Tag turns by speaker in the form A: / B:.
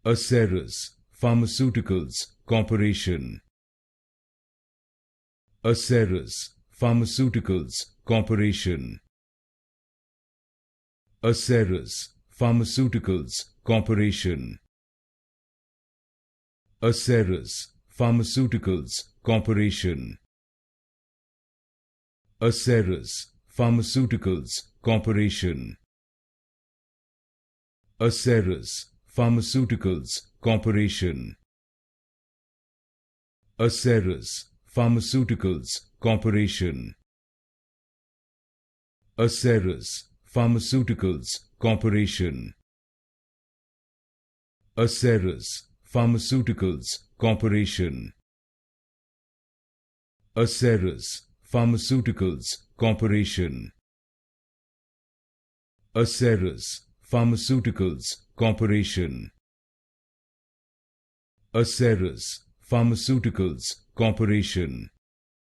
A: Acerus Pharmaceuticals Corporation. Acerus Pharmaceuticals Corporation. Acerus Pharmaceuticals Corporation. Acerus Pharmaceuticals Corporation. Acerus Pharmaceuticals Corporation. Acerus Pharmaceuticals Corporation. Acerus Pharmaceuticals Corporation. Acerus Pharmaceuticals Corporation. Acerus Pharmaceuticals Corporation. Acerus Pharmaceuticals Corporation. Acerus Pharmaceuticals Corporation. Acerus Pharmaceuticals Corporation.